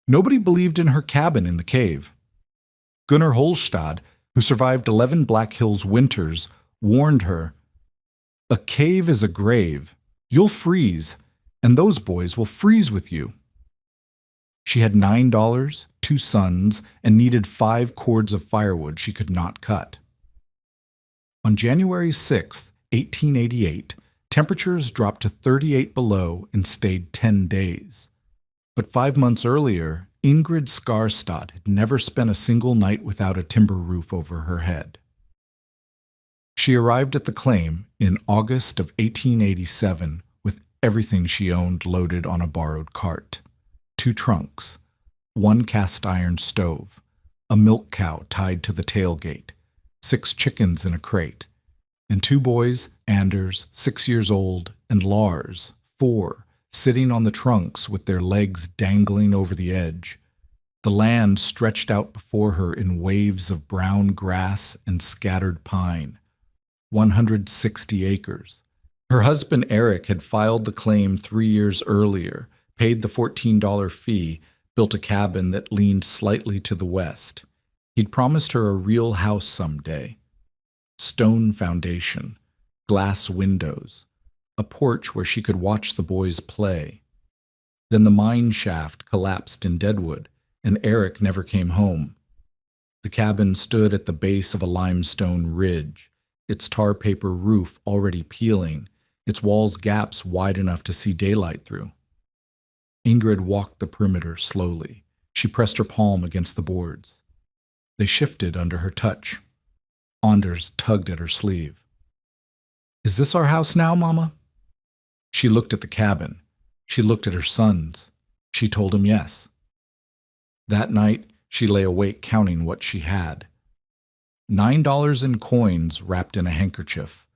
Nobody believed in her cabin in the cave. Gunnar Holstad, who survived 11 Black Hills winters, warned her, "A cave is a grave. You'll freeze, and those boys will freeze with you." She had $9, 2 sons, and needed 5 cords of firewood she could not cut. On January 6, 1888, temperatures dropped to 38 below and stayed 10 days. But 5 months earlier, Ingrid Skarstad had never spent a single night without a timber roof over her head. She arrived at the claim in August of 1887 with everything she owned loaded on a borrowed cart. 2 trunks, 1 cast iron stove, a milk cow tied to the tailgate, 6 chickens in a crate, and 2 boys, Anders, 6 years old, and Lars, 4, sitting on the trunks with their legs dangling over the edge. The land stretched out before her in waves of brown grass and scattered pine. 160 acres. Her husband Eric had filed the claim 3 years earlier, paid the $14 fee, built a cabin that leaned slightly to the west. He'd promised her a real house someday. Stone foundation, glass windows, a porch where she could watch the boys play. Then the mine shaft collapsed in Deadwood, and Eric never came home. The cabin stood at the base of a limestone ridge, its tar paper roof already peeling, its walls gaps wide enough to see daylight through. Ingrid walked the perimeter slowly. She pressed her palm against the boards. They shifted under her touch. Anders tugged at her sleeve. "Is this our house now, Mama?" She looked at the cabin. She looked at her sons. She told him yes. That night, she lay awake counting what she had. $9 in coins wrapped in a handkerchief,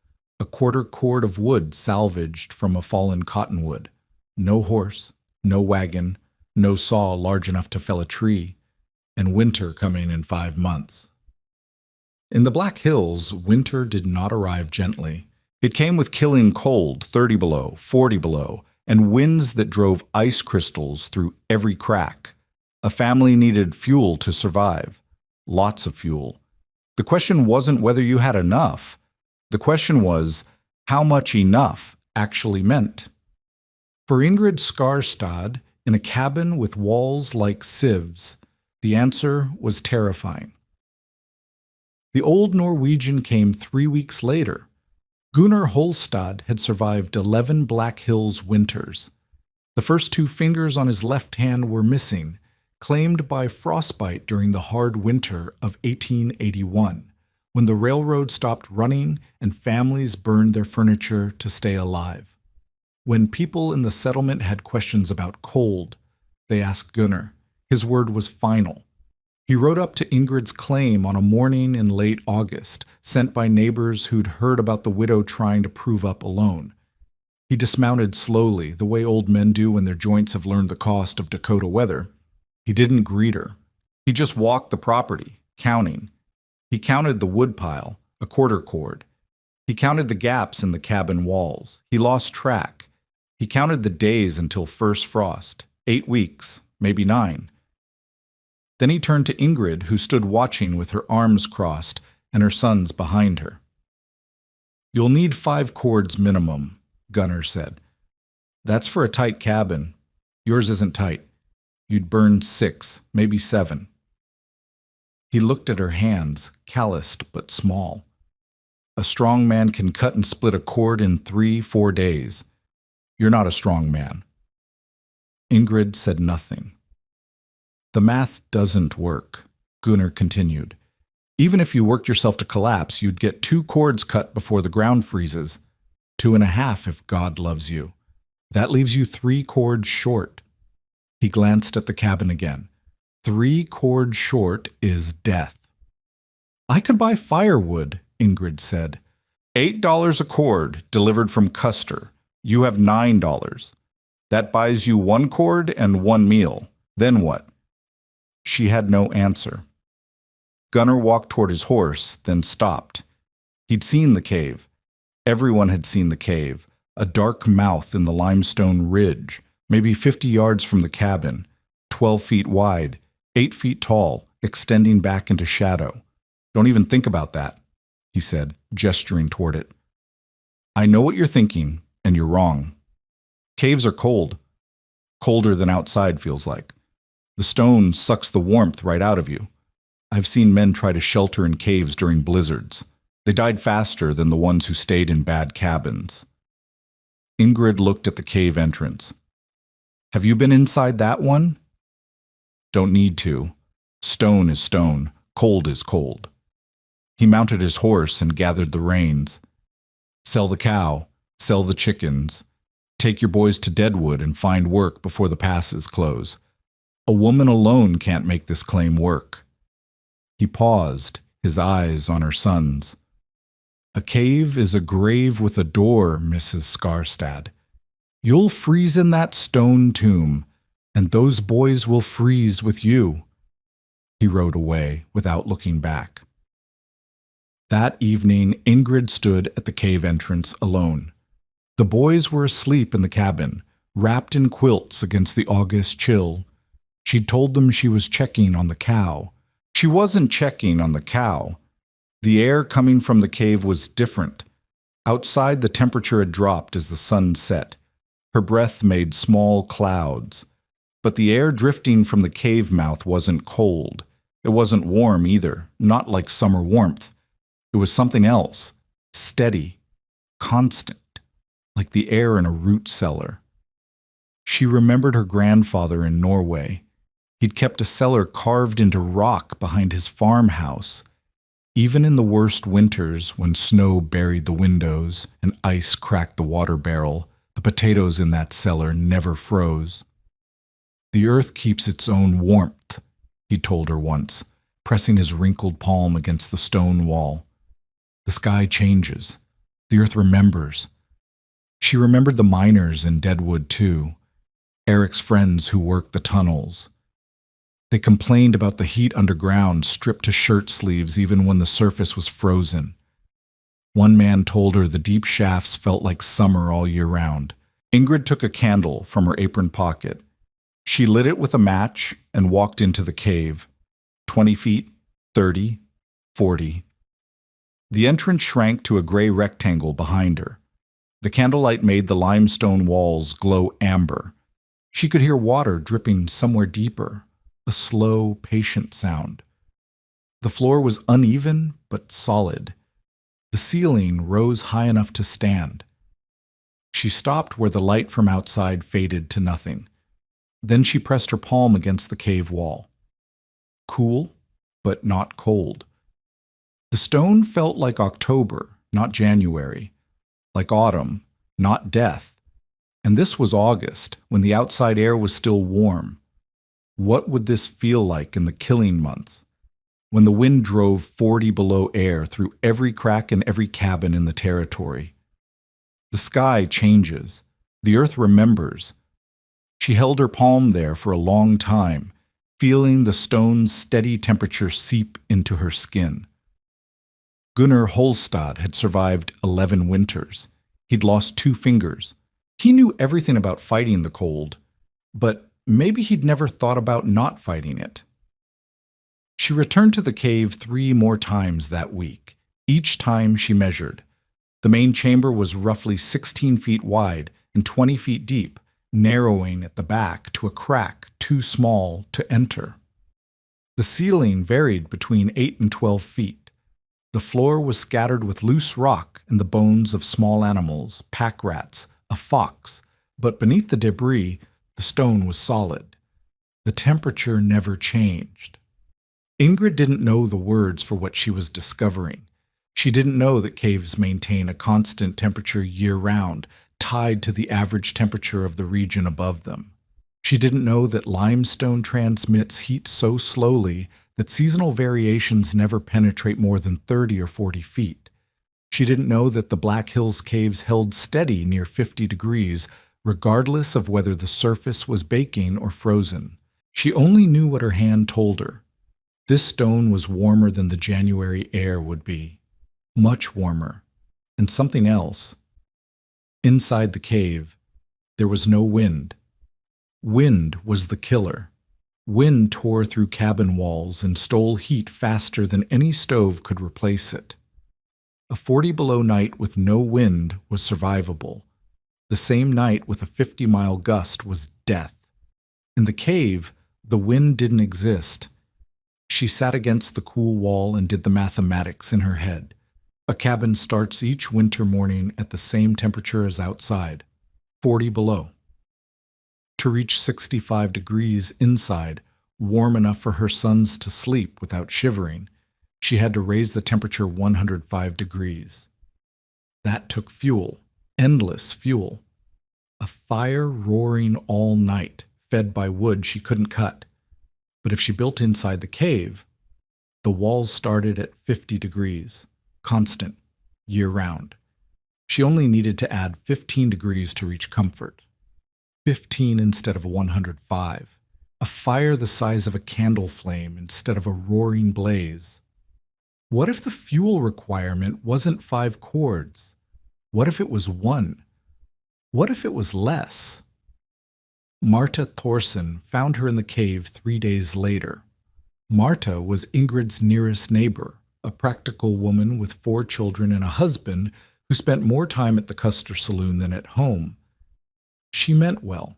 a quarter cord of wood salvaged from a fallen cottonwood, no horse, no wagon, no saw large enough to fell a tree, and winter coming in 5 months. In the Black Hills, winter did not arrive gently. It came with killing cold, 30 below, 40 below, and winds that drove ice crystals through every crack. A family needed fuel to survive, lots of fuel. The question wasn't whether you had enough. The question was how much enough actually meant. For Ingrid Skarstad, in a cabin with walls like sieves, the answer was terrifying. The old Norwegian came 3 weeks later. Gunnar Holstad had survived 11 Black Hills winters. The first 2 fingers on his left hand were missing, claimed by frostbite during the hard winter of 1881, when the railroad stopped running and families burned their furniture to stay alive. When people in the settlement had questions about cold, they asked Gunnar. His word was final. He rode up to Ingrid's claim on a morning in late August, sent by neighbors who'd heard about the widow trying to prove up alone. He dismounted slowly, the way old men do when their joints have learned the cost of Dakota weather. He didn't greet her. He just walked the property, counting. He counted the woodpile, a quarter cord. He counted the gaps in the cabin walls. He lost track. He counted the days until first frost, 8 weeks, maybe 9. Then he turned to Ingrid, who stood watching with her arms crossed and her sons behind her. "You'll need 5 cords minimum," Gunnar said. "That's for a tight cabin. Yours isn't tight. You'd burn 6, maybe 7. He looked at her hands, calloused but small. "A strong man can cut and split a cord in 3-4 days. You're not a strong man." Ingrid said nothing. "The math doesn't work," Gunnar continued. "Even if you worked yourself to collapse, you'd get 2 cords cut before the ground freezes. 2.5 if God loves you. That leaves you 3 cords short." He glanced at the cabin again. 3 cords short is death. "I could buy firewood," Ingrid said. $8 a cord, delivered from Custer. You have $9. That buys you 1 cord and 1 meal. Then what?" She had no answer. Gunnar walked toward his horse, then stopped. He'd seen the cave. Everyone had seen the cave, a dark mouth in the limestone ridge, maybe 50 yards from the cabin, 12 feet wide, 8 feet tall, extending back into shadow. Don't even think about that, he said, gesturing toward it. I know what you're thinking, and you're wrong. Caves are cold. Colder than outside feels like. The stone sucks the warmth right out of you. I've seen men try to shelter in caves during blizzards. They died faster than the ones who stayed in bad cabins. Ingrid looked at the cave entrance. Have you been inside that one? Don't need to. Stone is stone. Cold is cold. He mounted his horse and gathered the reins. Sell the cow. Sell the chickens. Take your boys to Deadwood and find work before the passes close. A woman alone can't make this claim work. He paused, his eyes on her sons. A cave is a grave with a door, Mrs. Skarstad. You'll freeze in that stone tomb, and those boys will freeze with you. He rode away without looking back. That evening, Ingrid stood at the cave entrance alone. The boys were asleep in the cabin, wrapped in quilts against the August chill. She'd told them she was checking on the cow. She wasn't checking on the cow. The air coming from the cave was different. Outside, the temperature had dropped as the sun set. Her breath made small clouds. But the air drifting from the cave mouth wasn't cold. It wasn't warm either, not like summer warmth. It was something else, steady, constant, like the air in a root cellar. She remembered her grandfather in Norway. He'd kept a cellar carved into rock behind his farmhouse. Even in the worst winters, when snow buried the windows and ice cracked the water barrel, the potatoes in that cellar never froze. The earth keeps its own warmth, he told her once, pressing his wrinkled palm against the stone wall. The sky changes. The earth remembers. She remembered the miners in Deadwood, too, Eric's friends who worked the tunnels. They complained about the heat underground, stripped to shirt sleeves even when the surface was frozen. One man told her the deep shafts felt like summer all year round. Ingrid took a candle from her apron pocket. She lit it with a match and walked into the cave. 20 feet, 30, 40. The entrance shrank to a gray rectangle behind her. The candlelight made the limestone walls glow amber. She could hear water dripping somewhere deeper, a slow, patient sound. The floor was uneven but solid. The ceiling rose high enough to stand. She stopped where the light from outside faded to nothing. Then she pressed her palm against the cave wall. Cool, but not cold. The stone felt like October, not January, like autumn, not death. And this was August, when the outside air was still warm. What would this feel like in the killing months, when the wind drove 40 below air through every crack in every cabin in the territory? The sky changes. The earth remembers. She held her palm there for a long time, feeling the stone's steady temperature seep into her skin. Gunnar Holstad had survived 11 winters. He'd lost 2 fingers. He knew everything about fighting the cold, but maybe he'd never thought about not fighting it. She returned to the cave 3 more times that week. Each time she measured. The main chamber was roughly 16 feet wide and 20 feet deep, narrowing at the back to a crack too small to enter. The ceiling varied between 8 and 12 feet. The floor was scattered with loose rock and the bones of small animals, pack rats, a fox, but beneath the debris, the stone was solid. The temperature never changed. Ingrid didn't know the words for what she was discovering. She didn't know that caves maintain a constant temperature year-round, tied to the average temperature of the region above them. She didn't know that limestone transmits heat so slowly that seasonal variations never penetrate more than 30 or 40 feet. She didn't know that the Black Hills caves held steady near 50 degrees, regardless of whether the surface was baking or frozen. She only knew what her hand told her. This stone was warmer than the January air would be. Much warmer. And something else. Inside the cave, there was no wind. Wind was the killer. Wind tore through cabin walls and stole heat faster than any stove could replace it. A 40 below night with no wind was survivable. The same night with a 50-mile gust was death. In the cave, the wind didn't exist. She sat against the cool wall and did the mathematics in her head. A cabin starts each winter morning at the same temperature as outside, 40 below. To reach 65 degrees inside, warm enough for her sons to sleep without shivering, she had to raise the temperature 105 degrees. That took fuel, endless fuel. A fire roaring all night, fed by wood she couldn't cut. But if she built inside the cave, the walls started at 50 degrees, constant, year-round. She only needed to add 15 degrees to reach comfort. 15 instead of 105. A fire the size of a candle flame instead of a roaring blaze. What if the fuel requirement wasn't 5 cords? What if it was 1? What if it was less? Marta Thorson found her in the cave 3 days later. Marta was Ingrid's nearest neighbor, a practical woman with 4 children and a husband who spent more time at the Custer Saloon than at home. She meant well.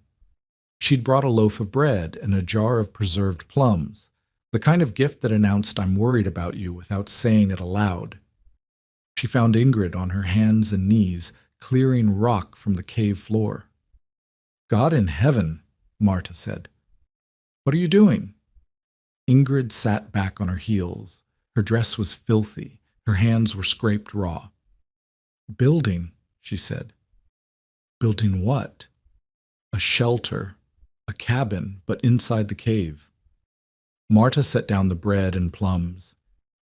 She'd brought a loaf of bread and a jar of preserved plums, the kind of gift that announced "I'm worried about you" without saying it aloud. She found Ingrid on her hands and knees, clearing rock from the cave floor. "God in heaven," Marta said. "What are you doing?" Ingrid sat back on her heels. Her dress was filthy. Her hands were scraped raw. "Building," she said. "Building what?" "A shelter, a cabin, but inside the cave." Marta set down the bread and plums.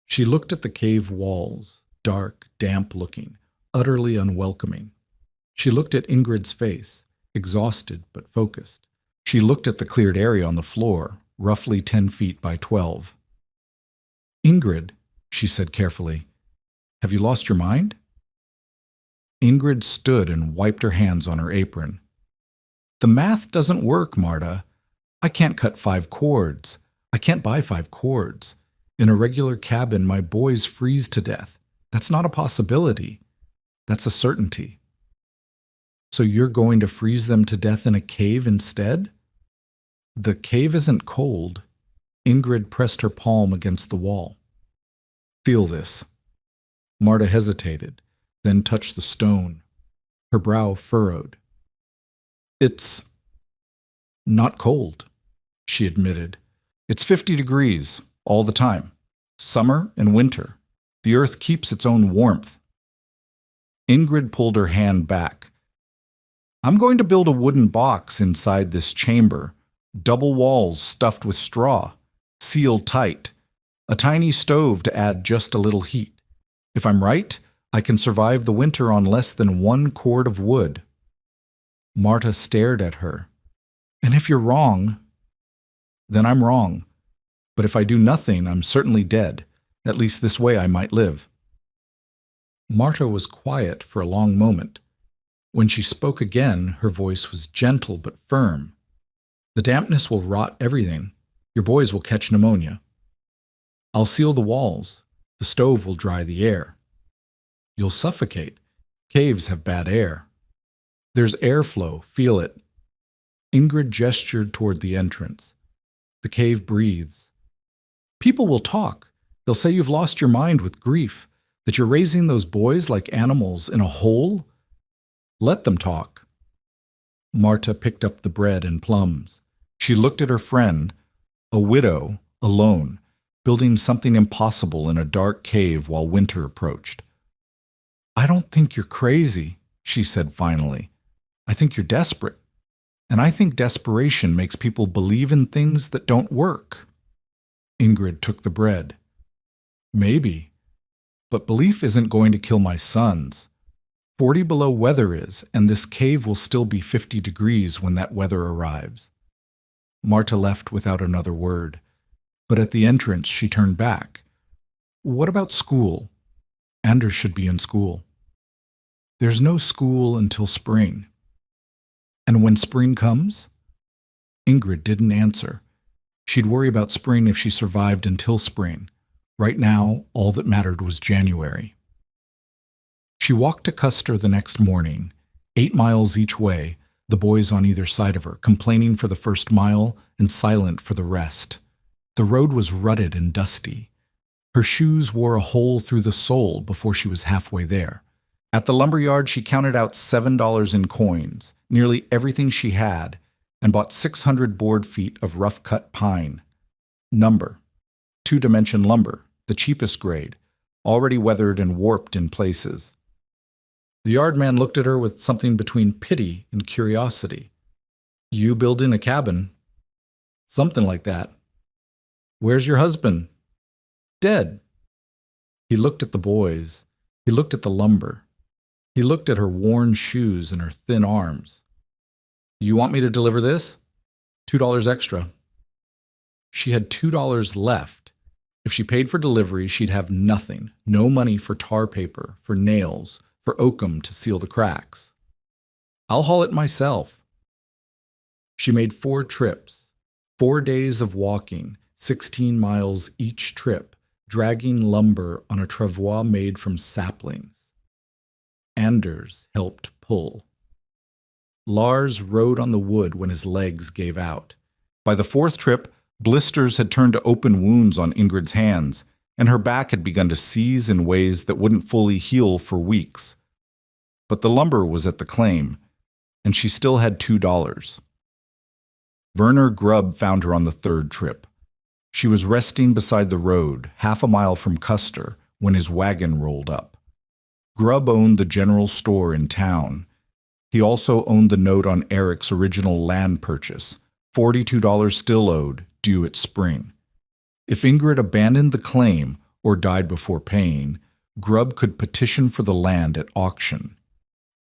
She looked at the cave walls, dark, damp-looking, utterly unwelcoming. She looked at Ingrid's face, exhausted but focused. She looked at the cleared area on the floor, roughly 10 feet by 12. "Ingrid," she said carefully, "have you lost your mind?" Ingrid stood and wiped her hands on her apron. "The math doesn't work, Marta. I can't cut 5 cords. I can't buy 5 cords. In a regular cabin, my boys freeze to death. That's not a possibility. That's a certainty." "So you're going to freeze them to death in a cave instead?" "The cave isn't cold." Ingrid pressed her palm against the wall. "Feel this." Marta hesitated, then touched the stone. Her brow furrowed. "It's not cold," she admitted. "It's 50 degrees all the time, summer and winter. The earth keeps its own warmth." Ingrid pulled her hand back. "I'm going to build a wooden box inside this chamber, double walls stuffed with straw, sealed tight, a tiny stove to add just a little heat. If I'm right, I can survive the winter on less than 1 cord of wood." Marta stared at her. "And if you're wrong?" "Then I'm wrong. But if I do nothing, I'm certainly dead. At least this way I might live." Marta was quiet for a long moment. When she spoke again, her voice was gentle but firm. "The dampness will rot everything. Your boys will catch pneumonia. I'll seal the walls. The stove will dry the air. You'll suffocate. Caves have bad air. There's airflow, feel it." Ingrid gestured toward the entrance. "The cave breathes. People will talk. They'll say you've lost your mind with grief, that you're raising those boys like animals in a hole. Let them talk." Marta picked up the bread and plums. She looked at her friend, a widow, alone, building something impossible in a dark cave while winter approached. "I don't think you're crazy," she said finally. "I think you're desperate. And I think desperation makes people believe in things that don't work." Ingrid took the bread. "Maybe. But belief isn't going to kill my sons. 40 below weather is, and this cave will still be 50 degrees when that weather arrives." Marta left without another word, but at the entrance she turned back. "What about school? Anders should be in school." "There's no school until spring." "And when spring comes?" Ingrid didn't answer. She'd worry about spring if she survived until spring. Right now, all that mattered was January. She walked to Custer the next morning, 8 miles each way, the boys on either side of her, complaining for the first mile and silent for the rest. The road was rutted and dusty. Her shoes wore a hole through the sole before she was halfway there. At the lumberyard, she counted out $7 in coins, nearly everything she had, and bought 600 board feet of rough-cut pine. Number: 2-dimension lumber, the cheapest grade, already weathered and warped in places. The yard man looked at her with something between pity and curiosity. "You building a cabin?" "Something like that." "Where's your husband?" "Dead." He looked at the boys. He looked at the lumber. He looked at her worn shoes and her thin arms. "You want me to deliver this?" $2 extra. She had $2 left. If she paid for delivery, she'd have nothing. No money for tar paper, for nails, for oakum to seal the cracks. "I'll haul it myself." She made 4 trips, 4 days of walking, 16 miles each trip, dragging lumber on a travois made from saplings. Anders helped pull. Lars rode on the wood when his legs gave out. By the 4th trip, blisters had turned to open wounds on Ingrid's hands, and her back had begun to seize in ways that wouldn't fully heal for weeks. But the lumber was at the claim, and she still had $2. Werner Grubb found her on the 3rd trip. She was resting beside the road, half a mile from Custer, when his wagon rolled up. Grubb owned the general store in town. He also owned the note on Eric's original land purchase, $42 still owed, due at spring. If Ingrid abandoned the claim or died before paying, Grubb could petition for the land at auction.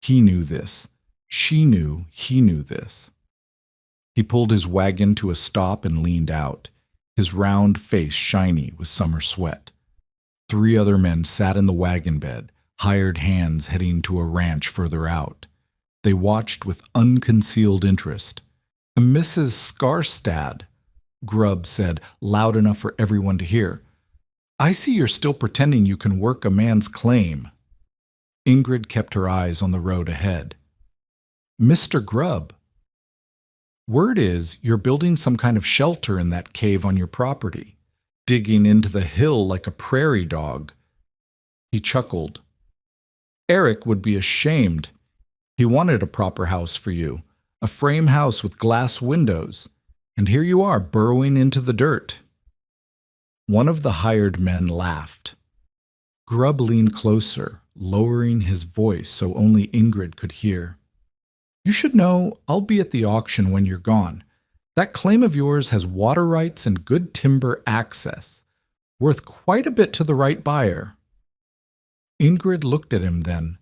He knew this. She knew he knew this. He pulled his wagon to a stop and leaned out, his round face shiny with summer sweat. 3 other men sat in the wagon bed, hired hands heading to a ranch further out. They watched with unconcealed interest. "Mrs. Skarstad," Grubb said, loud enough for everyone to hear. "I see you're still pretending you can work a man's claim." Ingrid kept her eyes on the road ahead. "Mr. Grubb, word is you're building some kind of shelter in that cave on your property, digging into the hill like a prairie dog." He chuckled. "Eric would be ashamed. He wanted a proper house for you, a frame house with glass windows, and here you are burrowing into the dirt." One of the hired men laughed. Grubb leaned closer, lowering his voice so only Ingrid could hear. "You should know I'll be at the auction when you're gone. That claim of yours has water rights and good timber access, worth quite a bit to the right buyer." Ingrid looked at him then.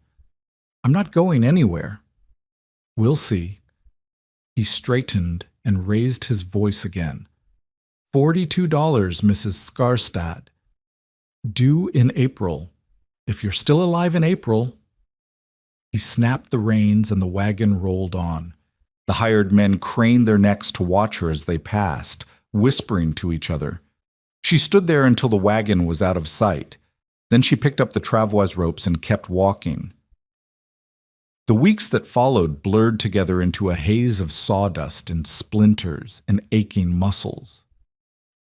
"I'm not going anywhere." "We'll see." He straightened and raised his voice again. $42, Mrs. Skarstad. Due in April. If you're still alive in April." He snapped the reins and the wagon rolled on. The hired men craned their necks to watch her as they passed, whispering to each other. She stood there until the wagon was out of sight. Then she picked up the travois ropes and kept walking. The weeks that followed blurred together into a haze of sawdust and splinters and aching muscles.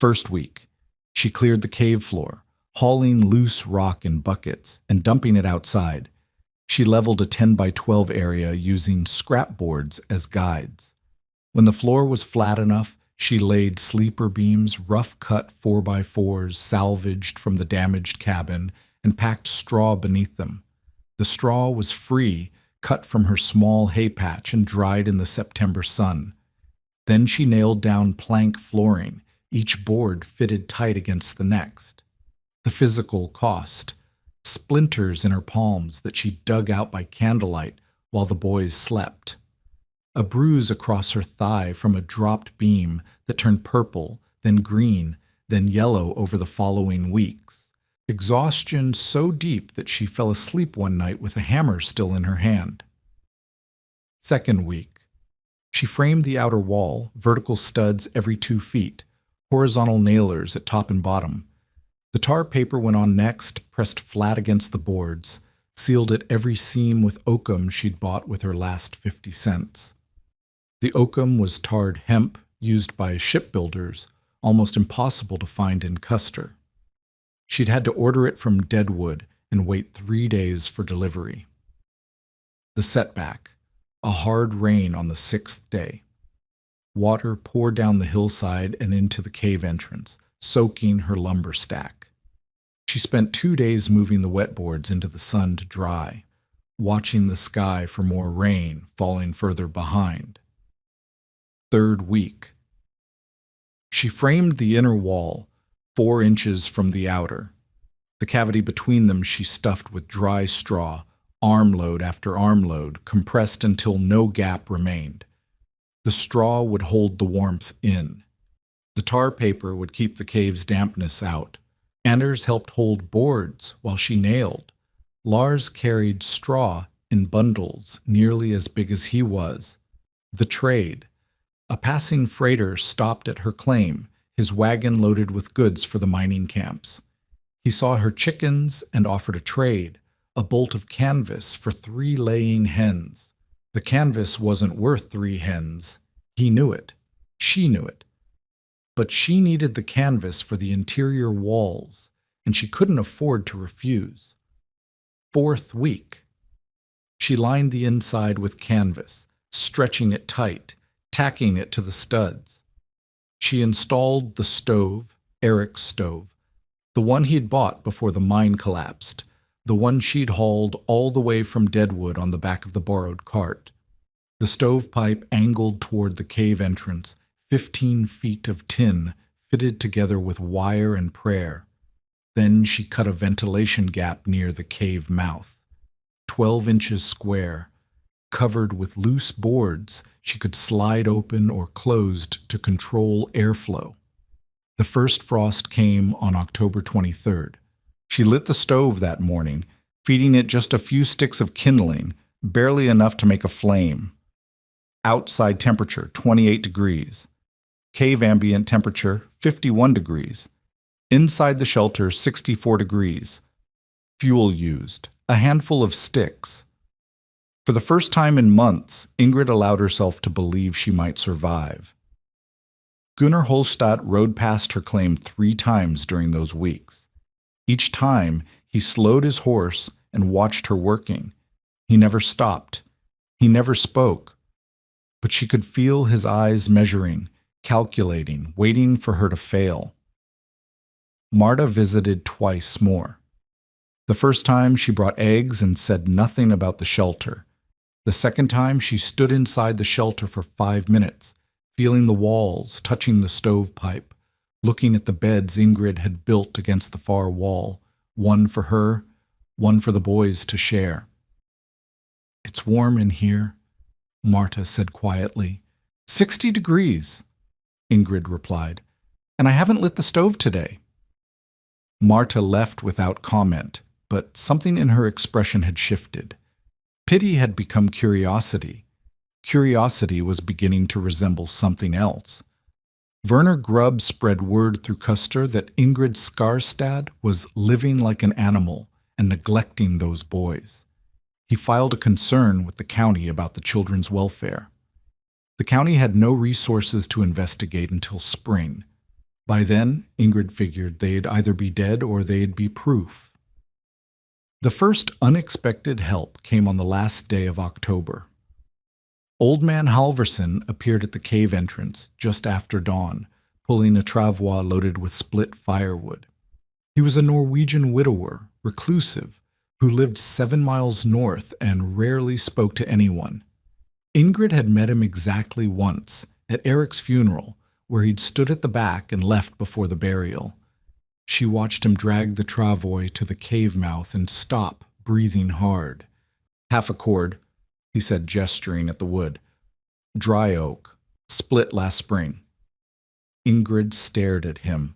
First week, she cleared the cave floor, hauling loose rock in buckets and dumping it outside. She leveled a 10 by 12 area using scrap boards as guides. When the floor was flat enough, she laid sleeper beams, rough-cut 4x4s salvaged from the damaged cabin, and packed straw beneath them. The straw was free, cut from her small hay patch and dried in the September sun. Then she nailed down plank flooring, each board fitted tight against the next. The physical cost: splinters in her palms that she dug out by candlelight while the boys slept. A bruise across her thigh from a dropped beam that turned purple, then green, then yellow over the following weeks. Exhaustion so deep that she fell asleep one night with a hammer still in her hand. Second week. She framed the outer wall, vertical studs every 2 feet, horizontal nailers at top and bottom. The tar paper went on next, pressed flat against the boards, sealed at every seam with oakum she'd bought with her last 50 cents. The oakum was tarred hemp used by shipbuilders, almost impossible to find in Custer. She'd had to order it from Deadwood and wait 3 days for delivery. The setback, a hard rain on the 6th day. Water poured down the hillside and into the cave entrance, soaking her lumber stack. She spent 2 days moving the wet boards into the sun to dry, watching the sky for more rain falling further behind. 3rd week. She framed the inner wall, 4 inches from the outer. The cavity between them she stuffed with dry straw, armload after armload, compressed until no gap remained. The straw would hold the warmth in. The tar paper would keep the cave's dampness out. Anders helped hold boards while she nailed. Lars carried straw in bundles nearly as big as he was. The trade. A passing freighter stopped at her claim, his wagon loaded with goods for the mining camps. He saw her chickens and offered a trade, a bolt of canvas for 3 laying hens. The canvas wasn't worth 3 hens. He knew it. She knew it. But she needed the canvas for the interior walls, and she couldn't afford to refuse. 4th week. She lined the inside with canvas, stretching it tight, tacking it to the studs. She installed the stove, Eric's stove, the one he'd bought before the mine collapsed, the one she'd hauled all the way from Deadwood on the back of the borrowed cart. The stovepipe angled toward the cave entrance, 15 feet of tin fitted together with wire and prayer. Then she cut a ventilation gap near the cave mouth, 12 inches square, covered with loose boards she could slide open or closed to control airflow. The first frost came on October 23rd. She lit the stove that morning, feeding it just a few sticks of kindling, barely enough to make a flame. Outside temperature, 28 degrees. Cave ambient temperature, 51 degrees. Inside the shelter, 64 degrees. Fuel used, a handful of sticks. For the first time in months, Ingrid allowed herself to believe she might survive. Gunnar Holstad rode past her claim 3 times during those weeks. Each time, he slowed his horse and watched her working. He never stopped. He never spoke. But she could feel his eyes measuring, calculating, waiting for her to fail. Marta visited twice more. The first time, she brought eggs and said nothing about the shelter. The second time, she stood inside the shelter for 5 minutes, feeling the walls, touching the stovepipe, looking at the beds Ingrid had built against the far wall, one for her, one for the boys to share. "It's warm in here," Marta said quietly. 60 degrees, Ingrid replied, "and I haven't lit the stove today." Marta left without comment, but something in her expression had shifted. Pity had become curiosity. Curiosity was beginning to resemble something else. Werner Grubb spread word through Custer that Ingrid Skarstad was living like an animal and neglecting those boys. He filed a concern with the county about the children's welfare. The county had no resources to investigate until spring. By then, Ingrid figured they'd either be dead or they'd be proof. The first unexpected help came on the last day of October. Old Man Halverson appeared at the cave entrance just after dawn, pulling a travois loaded with split firewood. He was a Norwegian widower, reclusive, who lived 7 miles north and rarely spoke to anyone. Ingrid had met him exactly once, at Eric's funeral, where he'd stood at the back and left before the burial. She watched him drag the travois to the cave mouth and stop, breathing hard. "Half a cord," he said, gesturing at the wood. "Dry oak, split last spring." Ingrid stared at him.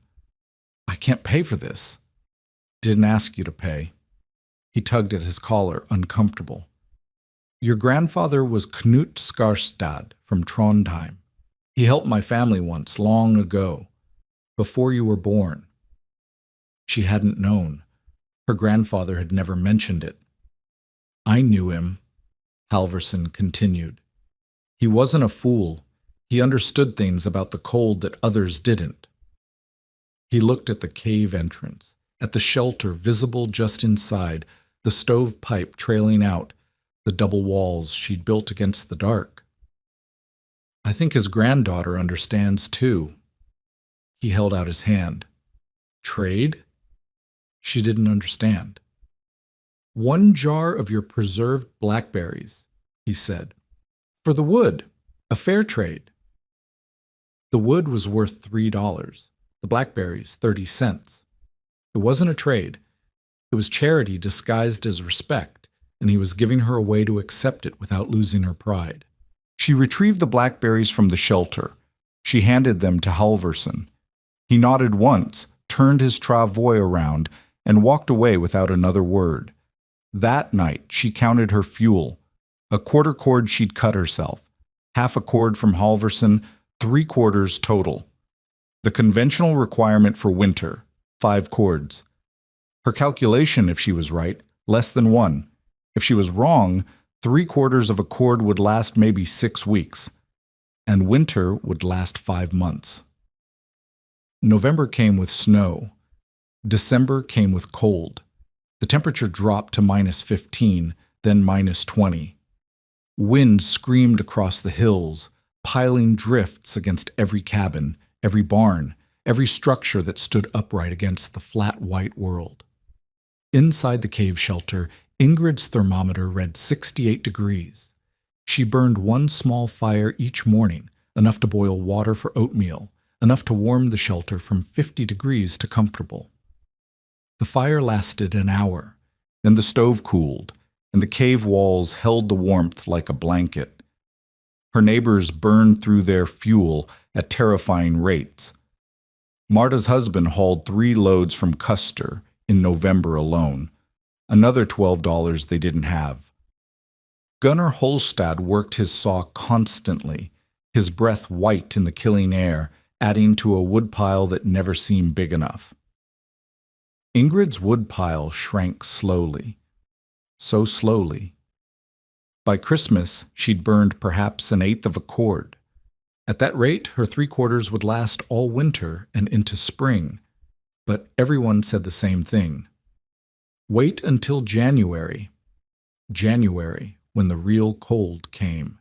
"I can't pay for this." "Didn't ask you to pay." He tugged at his collar, uncomfortable. "Your grandfather was Knut Skarstad from Trondheim. He helped my family once, long ago. before you were born. She hadn't known. Her grandfather had never mentioned it. I knew him, Halverson continued. He wasn't a fool. He understood things about the cold that others didn't. He looked at the cave entrance, at the shelter visible just inside, the stovepipe trailing out, the double walls she'd built against the dark. I think his granddaughter understands, too. He held out his hand. Trade? She didn't understand. 1 jar of your preserved blackberries, he said. For the wood, a fair trade. The wood was worth $3, the blackberries 30 cents. It wasn't a trade. It was charity disguised as respect, and he was giving her a way to accept it without losing her pride. She retrieved the blackberries from the shelter. She handed them to Halverson. He nodded once, turned his travois around, and walked away without another word. That night she counted her fuel. A quarter cord she'd cut herself, half a cord from Halverson, 3/4 total. The conventional requirement for winter, 5 cords. Her calculation, if she was right, less than 1. If she was wrong, 3/4 of a cord would last maybe 6 weeks, and winter would last 5 months. November came with snow. December came with cold. The temperature dropped to -15, then -20. Wind screamed across the hills, piling drifts against every cabin, every barn, every structure that stood upright against the flat white world. Inside the cave shelter, Ingrid's thermometer read 68 degrees. She burned 1 small fire each morning, enough to boil water for oatmeal, enough to warm the shelter from 50 degrees to comfortable. The fire lasted an hour, then the stove cooled, and the cave walls held the warmth like a blanket. Her neighbors burned through their fuel at terrifying rates. Marta's husband hauled 3 loads from Custer in November alone, another $12 they didn't have. Gunnar Holstad worked his saw constantly, his breath white in the killing air, adding to a woodpile that never seemed big enough. Ingrid's woodpile shrank slowly. So slowly. By Christmas, she'd burned perhaps 1/8 of a cord. At that rate, her 3/4 would last all winter and into spring. But everyone said the same thing. Wait until January. January, when the real cold came.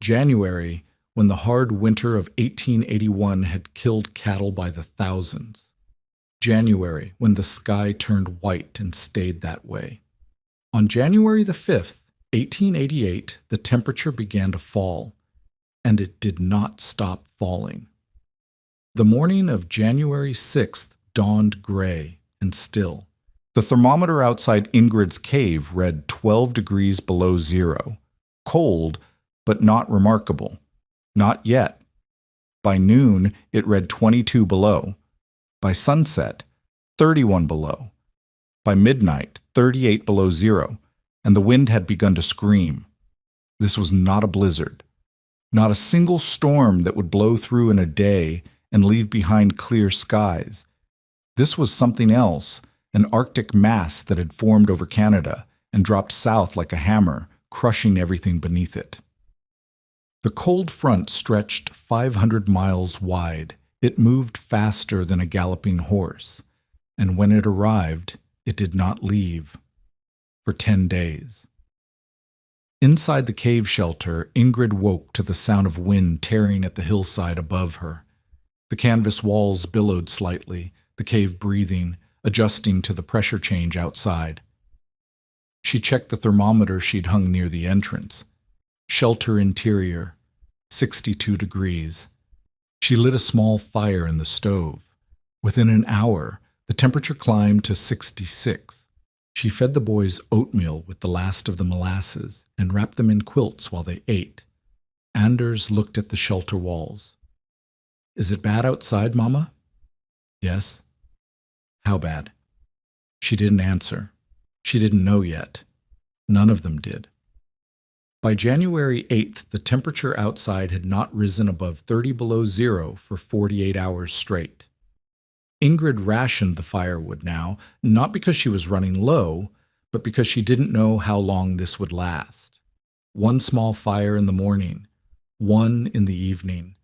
January, when the hard winter of 1881 had killed cattle by the thousands. January, when the sky turned white and stayed that way. On January the 5th, 1888, the temperature began to fall, and it did not stop falling. The morning of January 6th dawned gray and still. The thermometer outside Ingrid's cave read 12 degrees below zero. Cold, but not remarkable. Not yet. By noon, it read 22 below. By sunset, 31 below. By midnight, 38 below zero, and the wind had begun to scream. This was not a blizzard. Not a single storm that would blow through in a day and leave behind clear skies. This was something else, an Arctic mass that had formed over Canada and dropped south like a hammer, crushing everything beneath it. The cold front stretched 500 miles wide. It moved faster than a galloping horse, and when it arrived, it did not leave. For 10 days. Inside the cave shelter, Ingrid woke to the sound of wind tearing at the hillside above her. The canvas walls billowed slightly, the cave breathing, adjusting to the pressure change outside. She checked the thermometer she'd hung near the entrance. Shelter interior, 62 degrees. She lit a small fire in the stove. Within an hour, the temperature climbed to 66. She fed the boys oatmeal with the last of the molasses and wrapped them in quilts while they ate. Anders looked at the shelter walls. Is it bad outside, Mama? Yes. How bad? She didn't answer. She didn't know yet. None of them did. By January 8th, the temperature outside had not risen above 30 below zero for 48 hours straight. Ingrid rationed the firewood now, not because she was running low, but because she didn't know how long this would last. One small fire in the morning, one in the evening.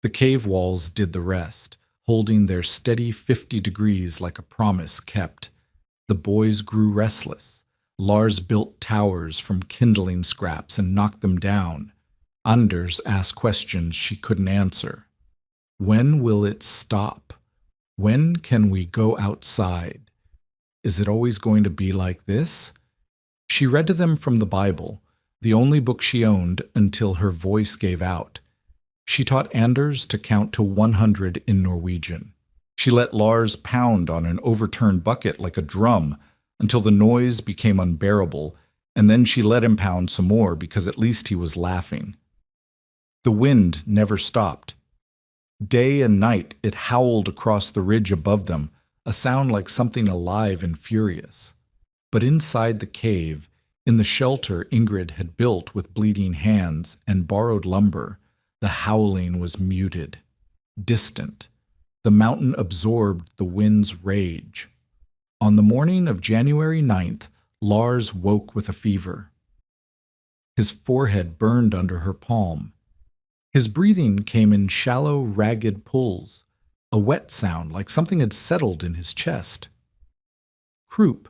The cave walls did the rest, holding their steady 50 degrees like a promise kept. The boys grew restless. Lars built towers from kindling scraps and knocked them down. Anders asked questions she couldn't answer. When will it stop? When can we go outside? Is it always going to be like this? She read to them from the Bible, the only book she owned until her voice gave out. She taught Anders to count to 100 in Norwegian. She let Lars pound on an overturned bucket like a drum until the noise became unbearable, and then she let him pound some more because at least he was laughing. The wind never stopped. Day and night it howled across the ridge above them, a sound like something alive and furious. But inside the cave, in the shelter Ingrid had built with bleeding hands and borrowed lumber, the howling was muted, distant. The mountain absorbed the wind's rage. On the morning of January 9th, Lars woke with a fever. His forehead burned under her palm. His breathing came in shallow, ragged pulls, a wet sound like something had settled in his chest. Croup.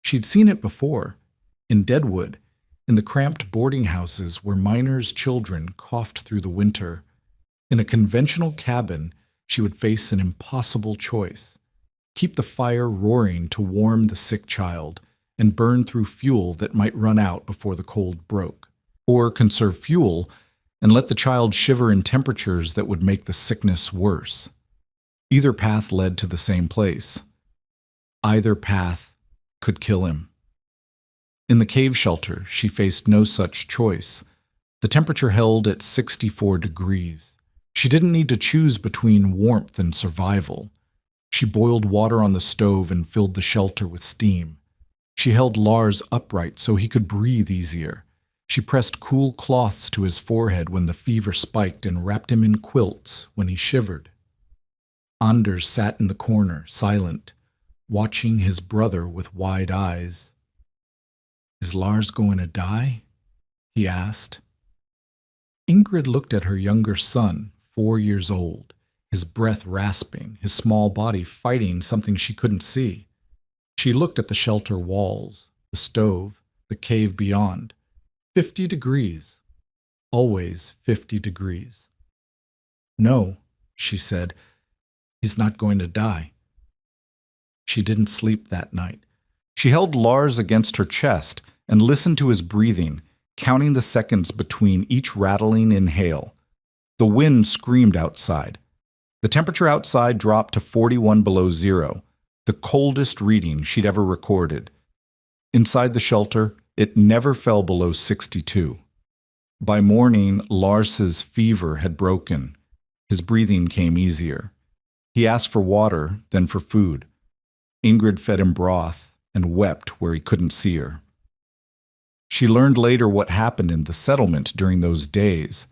She'd seen it before, in Deadwood, in the cramped boarding houses where miners' children coughed through the winter. In a conventional cabin, she would face an impossible choice: keep the fire roaring to warm the sick child and burn through fuel that might run out before the cold broke, or conserve fuel and let the child shiver in temperatures that would make the sickness worse. Either path led to the same place. Either path could kill him. In the cave shelter, she faced no such choice. The temperature held at 64 degrees. She didn't need to choose between warmth and survival. She boiled water on the stove and filled the shelter with steam. She held Lars upright so he could breathe easier. She pressed cool cloths to his forehead when the fever spiked and wrapped him in quilts when he shivered. Anders sat in the corner, silent, watching his brother with wide eyes. "Is Lars going to die?" he asked. Ingrid looked at her younger son, 4 years old, his breath rasping, his small body fighting something she couldn't see. She looked at the shelter walls, the stove, the cave beyond. 50 degrees. Always 50 degrees. "No," she said, "he's not going to die." She didn't sleep that night. She held Lars against her chest and listened to his breathing, counting the seconds between each rattling inhale. The wind screamed outside. The temperature outside dropped to 41 below zero, the coldest reading she'd ever recorded. Inside the shelter, it never fell below 62. By morning, Lars's fever had broken. His breathing came easier. He asked for water, then for food. Ingrid fed him broth and wept where he couldn't see her. She learned later what happened in the settlement during those days.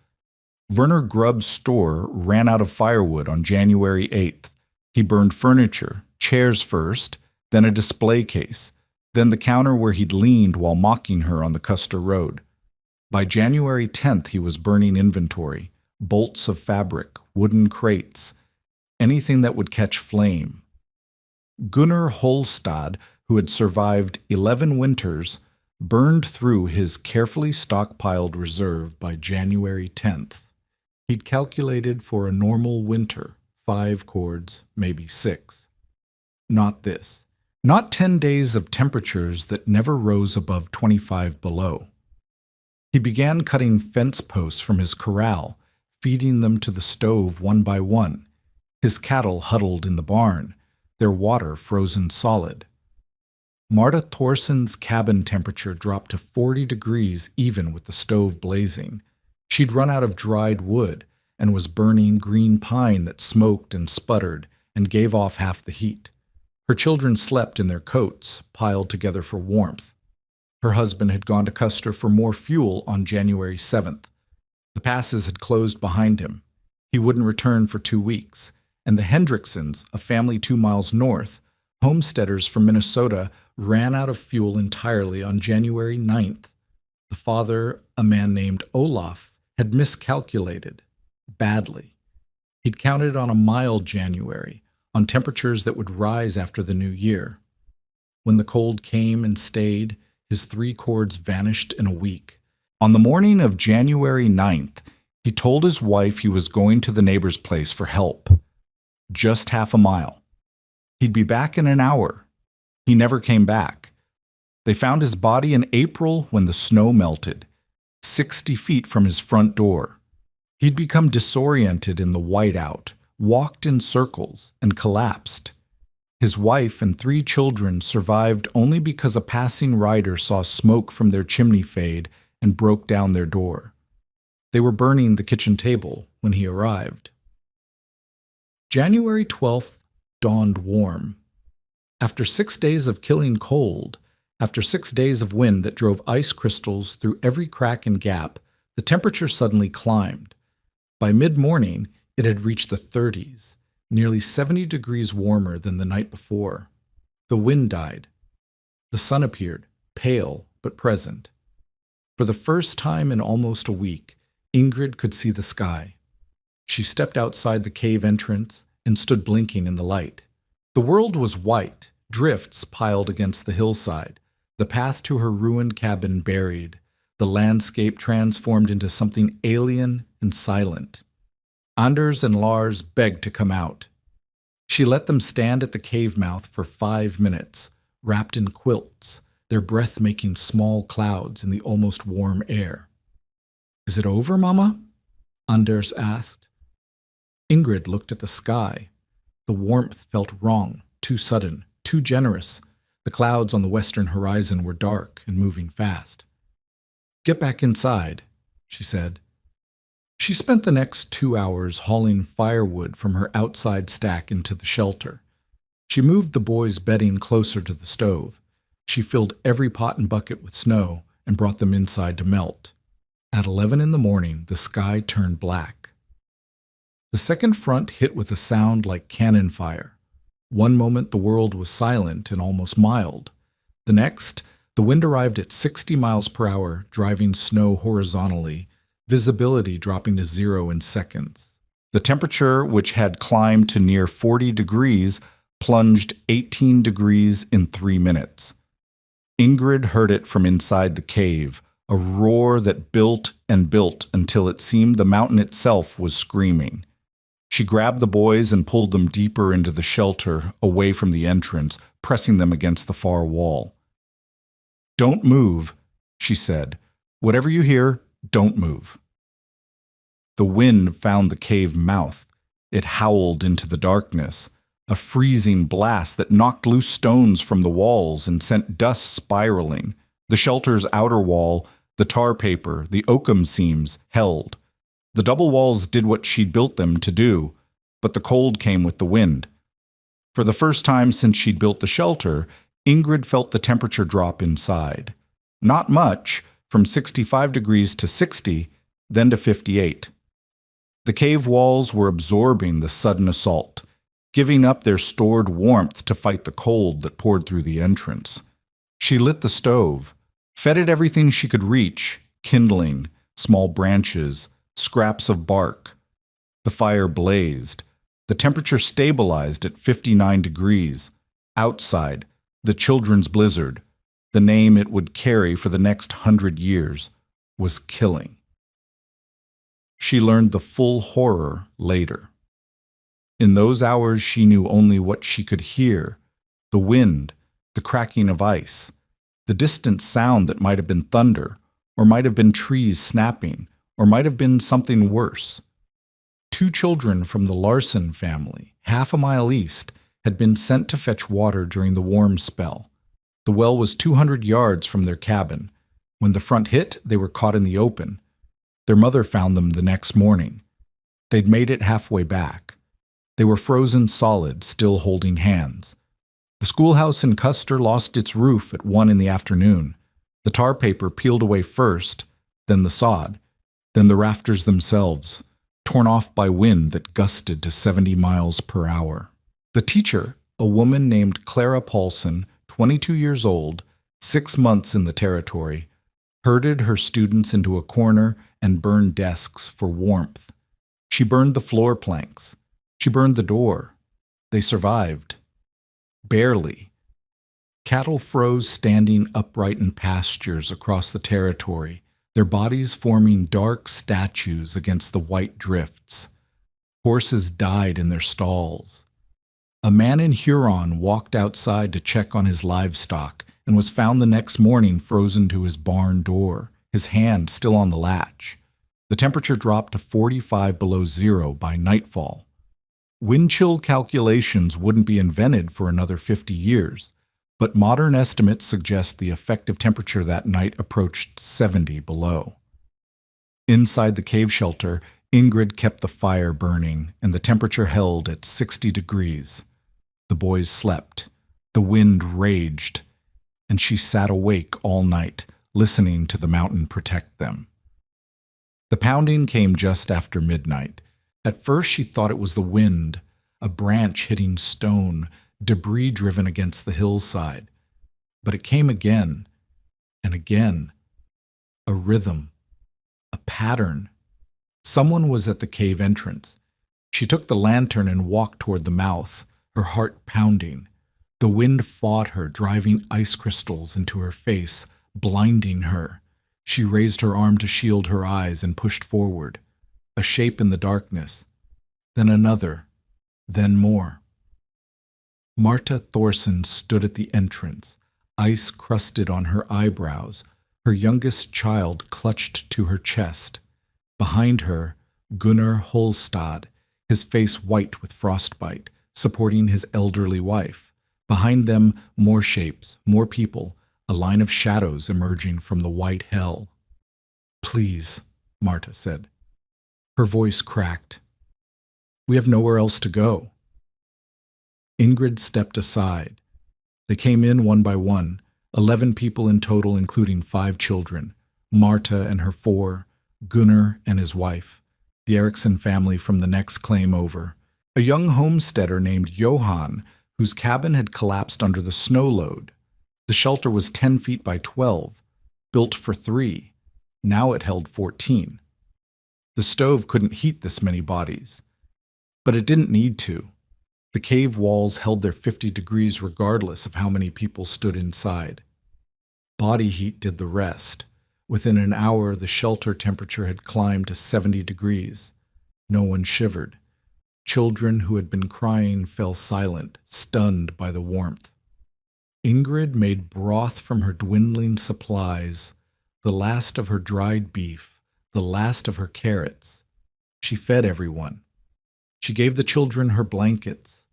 Werner Grubb's store ran out of firewood on January 8th. He burned furniture, chairs first, then a display case, then the counter where he'd leaned while mocking her on the Custer Road. By January 10th, he was burning inventory, bolts of fabric, wooden crates, anything that would catch flame. Gunnar Holstad, who had survived 11 winters, burned through his carefully stockpiled reserve by January 10th. He'd calculated for a normal winter, 5 cords, maybe 6. Not this. Not 10 days of temperatures that never rose above 25 below. He began cutting fence posts from his corral, feeding them to the stove one by one. His cattle huddled in the barn, their water frozen solid. Marta Thorson's cabin temperature dropped to 40 degrees even with the stove blazing. She'd run out of dried wood and was burning green pine that smoked and sputtered and gave off half the heat. Her children slept in their coats, piled together for warmth. Her husband had gone to Custer for more fuel on January 7th. The passes had closed behind him. He wouldn't return for 2 weeks, and the Hendricksons, a family 2 miles north, homesteaders from Minnesota, ran out of fuel entirely on January 9th. The father, a man named Olaf, had miscalculated badly. He'd counted on a mild January, on temperatures that would rise after the new year. When the cold came and stayed, his 3 cords vanished in a week. On the morning of January 9th, he told his wife he was going to the neighbor's place for help. Just half a mile. He'd be back in an hour. He never came back. They found his body in April when the snow melted, 60 feet from his front door. He'd become disoriented in the whiteout, walked in circles, and collapsed. His wife and 3 children survived only because a passing rider saw smoke from their chimney fade and broke down their door. They were burning the kitchen table when he arrived. January 12th dawned warm. After 6 days of killing cold, after 6 days of wind that drove ice crystals through every crack and gap, the temperature suddenly climbed. By mid-morning, it had reached the 30s, nearly 70 degrees warmer than the night before. The wind died. The sun appeared, pale but present. For the first time in almost a week, Ingrid could see the sky. She stepped outside the cave entrance and stood blinking in the light. The world was white, drifts piled against the hillside, the path to her ruined cabin buried, the landscape transformed into something alien and silent. Anders and Lars begged to come out. She let them stand at the cave mouth for 5 minutes, wrapped in quilts, their breath making small clouds in the almost warm air. "Is it over, Mama?" Anders asked. Ingrid looked at the sky. The warmth felt wrong, too sudden, too generous. The clouds on the western horizon were dark and moving fast. "Get back inside," she said. She spent the next 2 hours hauling firewood from her outside stack into the shelter. She moved the boys' bedding closer to the stove. She filled every pot and bucket with snow and brought them inside to melt. At 11 in the morning, the sky turned black. The second front hit with a sound like cannon fire. One moment the world was silent and almost mild. The next, the wind arrived at 60 miles per hour, driving snow horizontally, visibility dropping to 0 in seconds. The temperature, which had climbed to near 40 degrees, plunged 18 degrees in 3 minutes. Ingrid heard it from inside the cave, a roar that built and built until it seemed the mountain itself was screaming. She grabbed the boys and pulled them deeper into the shelter, away from the entrance, pressing them against the far wall. "Don't move," she said. "Whatever you hear, don't move." The wind found the cave mouth. It howled into the darkness, a freezing blast that knocked loose stones from the walls and sent dust spiraling. The shelter's outer wall, the tar paper, the oakum seams, held. The double walls did what she'd built them to do, but the cold came with the wind. For the first time since she'd built the shelter, Ingrid felt the temperature drop inside. Not much, from 65 degrees to 60, then to 58. The cave walls were absorbing the sudden assault, giving up their stored warmth to fight the cold that poured through the entrance. She lit the stove, fed it everything she could reach, kindling, small branches, scraps of bark. The fire blazed. The temperature stabilized at 59 degrees. Outside, the children's blizzard, the name it would carry for the next 100 years, was killing. She learned the full horror later. In those hours she knew only what she could hear, the wind, the cracking of ice, the distant sound that might have been thunder, or might have been trees snapping, or might have been something worse. 2 children from the Larson family, half a mile east, had been sent to fetch water during the warm spell. The well was 200 yards from their cabin. When the front hit, they were caught in the open. Their mother found them the next morning. They'd made it halfway back. They were frozen solid, still holding hands. The schoolhouse in Custer lost its roof at 1 in the afternoon. The tar paper peeled away first, then the sod, then the rafters themselves, torn off by wind that gusted to 70 miles per hour. The teacher, a woman named Clara Paulson, 22 years old, 6 months in the territory, herded her students into a corner and burned desks for warmth. She burned the floor planks. She burned the door. They survived. Barely. Cattle froze standing upright in pastures across the territory, their bodies forming dark statues against the white drifts. Horses died in their stalls. A man in Huron walked outside to check on his livestock and was found the next morning frozen to his barn door, his hand still on the latch. The temperature dropped to 45 below zero by nightfall. Wind chill calculations wouldn't be invented for another 50 years, but modern estimates suggest the effective temperature that night approached 70 below. Inside the cave shelter, Ingrid kept the fire burning, and the temperature held at 60 degrees. The boys slept. The wind raged, and she sat awake all night, listening to the mountain protect them. The pounding came just after midnight. At first she thought it was the wind, a branch hitting stone, debris driven against the hillside. But it came again and again. A rhythm, a pattern. Someone was at the cave entrance. She took the lantern and walked toward the mouth, her heart pounding. The wind fought her, driving ice crystals into her face, blinding her. She raised her arm to shield her eyes and pushed forward. A shape in the darkness. Then another. Then more. Marta Thorson stood at the entrance, ice crusted on her eyebrows, her youngest child clutched to her chest. Behind her, Gunnar Holstad, his face white with frostbite, supporting his elderly wife. Behind them, more shapes, more people, a line of shadows emerging from the white hell. "Please," Marta said. Her voice cracked. "We have nowhere else to go." Ingrid stepped aside. They came in one by one, 11 people in total, including 5 children, Marta and her 4, Gunnar and his wife, the Eriksson family from the next claim over, a young homesteader named Johan, whose cabin had collapsed under the snow load. The shelter was 10 feet by 12, built for 3. Now it held 14. The stove couldn't heat this many bodies, but it didn't need to. The cave walls held their 50 degrees regardless of how many people stood inside. Body heat did the rest. Within an hour, the shelter temperature had climbed to 70 degrees. No one shivered. Children who had been crying fell silent, stunned by the warmth. Ingrid made broth from her dwindling supplies, the last of her dried beef, the last of her carrots. She fed everyone. She gave the children her blankets.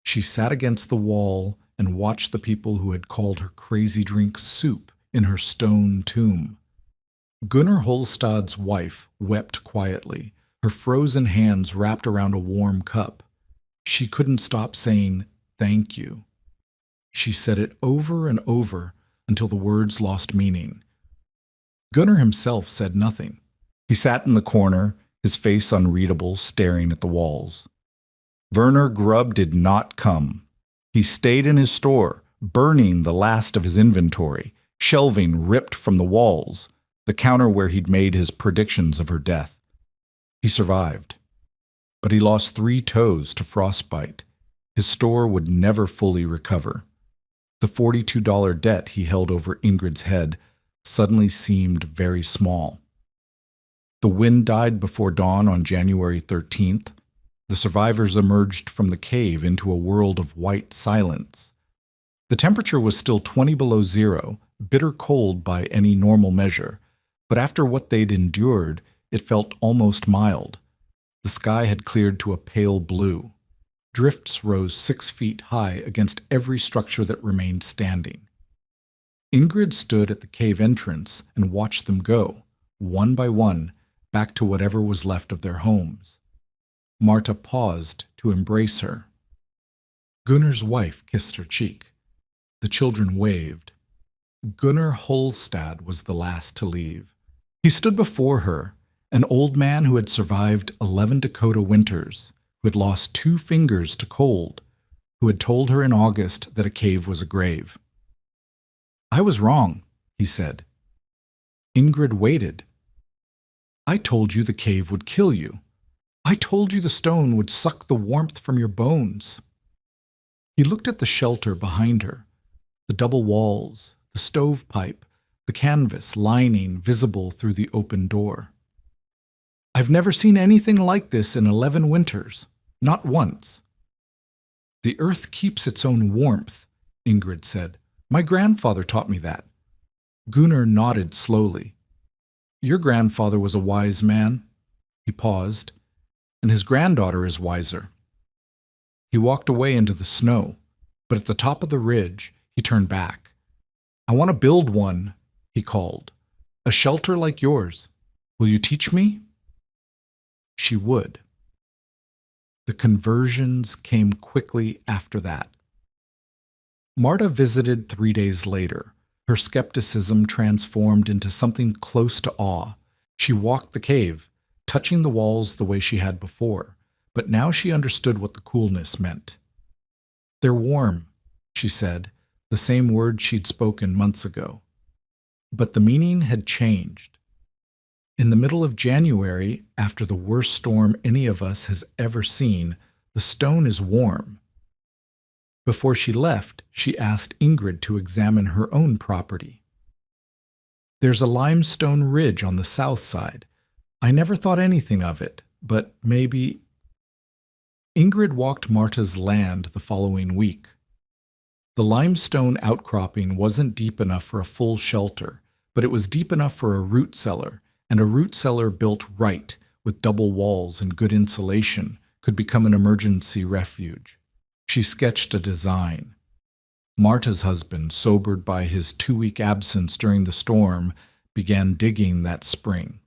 She sat against the wall and watched the people who had called her crazy drink soup in her stone tomb. Gunnar Holstad's wife wept quietly, her frozen hands wrapped around a warm cup. She couldn't stop saying, "Thank you." She said it over and over until the words lost meaning. Gunnar himself said nothing. He sat in the corner, his face unreadable, staring at the walls. Werner Grubb did not come. He stayed in his store, burning the last of his inventory, shelving ripped from the walls, the counter where he'd made his predictions of her death. He survived, but he lost 3 toes to frostbite. His store would never fully recover. The $42 debt he held over Ingrid's head suddenly seemed very small. The wind died before dawn on January 13th. The survivors emerged from the cave into a world of white silence. The temperature was still 20 below zero, bitter cold by any normal measure, but after what they'd endured, it felt almost mild. The sky had cleared to a pale blue. Drifts rose 6 feet high against every structure that remained standing. Ingrid stood at the cave entrance and watched them go, one by one, back to whatever was left of their homes. Marta paused to embrace her. Gunnar's wife kissed her cheek. The children waved. Gunnar Holstad was the last to leave. He stood before her, An old man who had survived 11 Dakota winters, who had lost 2 fingers to cold, who had told her in August that a cave was a grave. "I was wrong," he said. Ingrid waited. "I told you the cave would kill you. I told you the stone would suck the warmth from your bones." He looked at the shelter behind her, the double walls, the stovepipe, the canvas lining visible through the open door. "I've never seen anything like this in 11 winters, not once." "The earth keeps its own warmth," Ingrid said. "My grandfather taught me that." Gunnar nodded slowly. "Your grandfather was a wise man." He paused. "And his granddaughter is wiser." He walked away into the snow, but at the top of the ridge, he turned back. "I want to build one," he called. "A shelter like yours. Will you teach me?" She would. The conversions came quickly after that. Marta visited 3 days later, her skepticism transformed into something close to awe. She walked the cave, touching the walls the way she had before, but now she understood what the coolness meant. "They're warm," she said, the same word she'd spoken months ago. But the meaning had changed. In the middle of January, after the worst storm any of us has ever seen, the stone is warm. Before she left, she asked Ingrid to examine her own property. "There's a limestone ridge on the south side. I never thought anything of it, but maybe—" Ingrid walked Marta's land the following week. The limestone outcropping wasn't deep enough for a full shelter, but it was deep enough for a root cellar, and a root cellar built right, with double walls and good insulation, could become an emergency refuge. She sketched a design. Marta's husband, sobered by his 2-week absence during the storm, began digging that spring.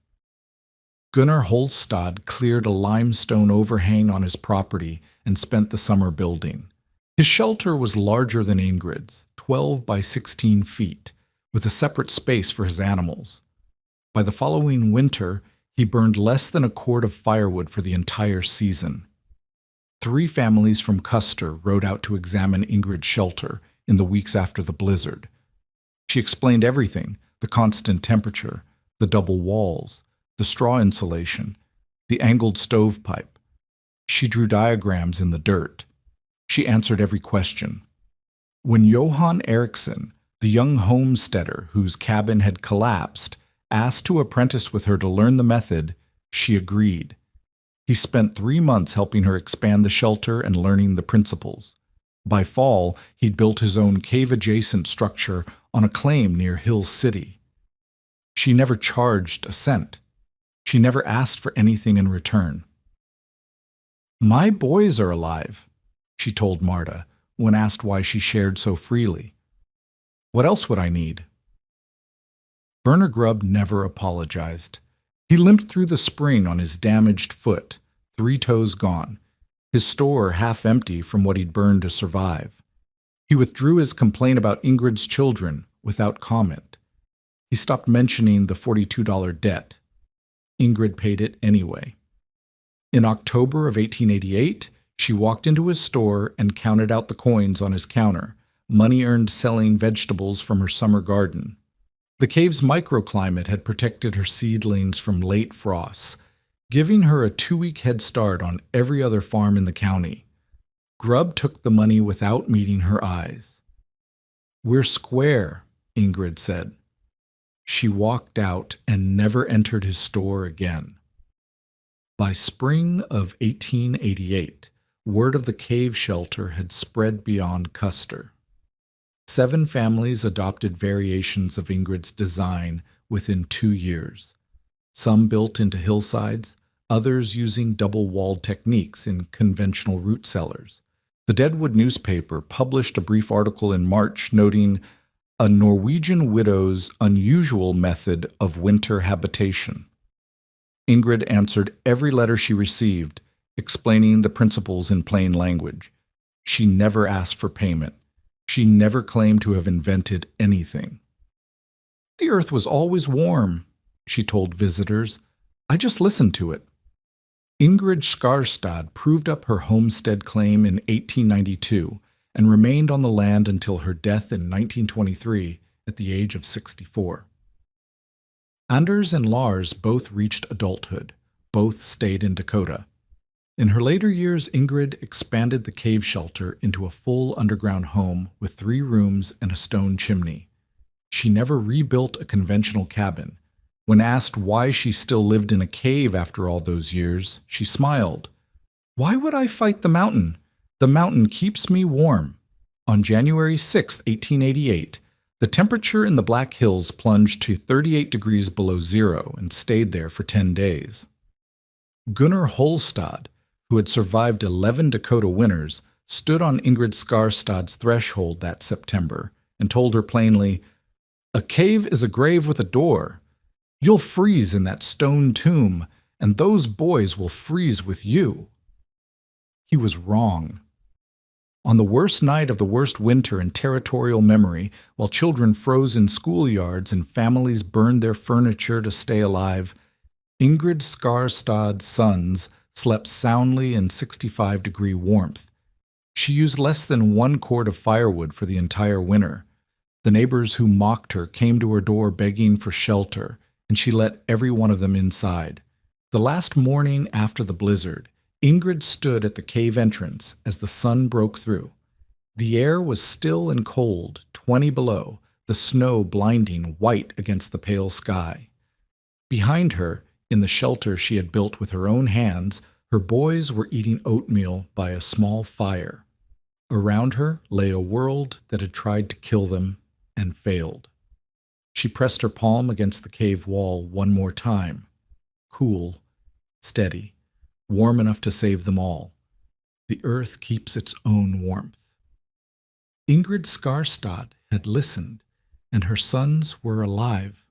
Gunnar Holstad cleared a limestone overhang on his property and spent the summer building. His shelter was larger than Ingrid's, 12 by 16 feet, with a separate space for his animals. By the following winter, he burned less than a quart of firewood for the entire season. 3 families from Custer rode out to examine Ingrid's shelter in the weeks after the blizzard. She explained everything: the constant temperature, the double walls, the straw insulation, the angled stovepipe. She drew diagrams in the dirt. She answered every question. When Johan Eriksson, the young homesteader whose cabin had collapsed, asked to apprentice with her to learn the method, she agreed. He spent 3 months helping her expand the shelter and learning the principles. By fall, he'd built his own cave-adjacent structure on a claim near Hill City. She never charged a cent. She never asked for anything in return. "My boys are alive," she told Marta, when asked why she shared so freely. "What else would I need?" Werner Grubb never apologized. He limped through the spring on his damaged foot, 3 toes gone, his store half empty from what he'd burned to survive. He withdrew his complaint about Ingrid's children without comment. He stopped mentioning the $42 debt. Ingrid paid it anyway. In October of 1888, she walked into his store and counted out the coins on his counter, money earned selling vegetables from her summer garden. The cave's microclimate had protected her seedlings from late frosts, giving her a 2-week head start on every other farm in the county. Grubb took the money without meeting her eyes. "We're square," Ingrid said. She walked out and never entered his store again. By spring of 1888, word of the cave shelter had spread beyond Custer. 7 families adopted variations of Ingrid's design within 2 years. Some built into hillsides, others using double-walled techniques in conventional root cellars. The Deadwood newspaper published a brief article in March noting a Norwegian widow's unusual method of winter habitation. Ingrid answered every letter she received, explaining the principles in plain language. She never asked for payment. She never claimed to have invented anything. "The earth was always warm," she told visitors. I just listened to it. Ingrid Skarstad proved up her homestead claim in 1892 and remained on the land until her death in 1923 at the age of 64. Anders and Lars both reached adulthood. Both stayed in Dakota. In her later years, Ingrid expanded the cave shelter into a full underground home with 3 rooms and a stone chimney. She never rebuilt a conventional cabin. When asked why she still lived in a cave after all those years, she smiled. "Why would I fight the mountain? The mountain keeps me warm." On January 6, 1888, the temperature in the Black Hills plunged to 38 degrees below zero and stayed there for 10 days. Gunnar Holstad, who had survived 11 Dakota winters, stood on Ingrid Skarstad's threshold that September and told her plainly, "A cave is a grave with a door. You'll freeze in that stone tomb, and those boys will freeze with you." He was wrong. On the worst night of the worst winter in territorial memory, while children froze in schoolyards and families burned their furniture to stay alive, Ingrid Skarstad's sons slept soundly in 65-degree warmth. She used less than 1 cord of firewood for the entire winter. The neighbors who mocked her came to her door begging for shelter, and she let every one of them inside. The last morning after the blizzard, Ingrid stood at the cave entrance as the sun broke through. The air was still and cold, 20 below, the snow blinding white against the pale sky. Behind her, in the shelter she had built with her own hands, her boys were eating oatmeal by a small fire. Around her lay a world that had tried to kill them and failed. She pressed her palm against the cave wall one more time. Cool, steady, warm enough to save them all. The earth keeps its own warmth. Ingrid Skarstad had listened, and her sons were alive.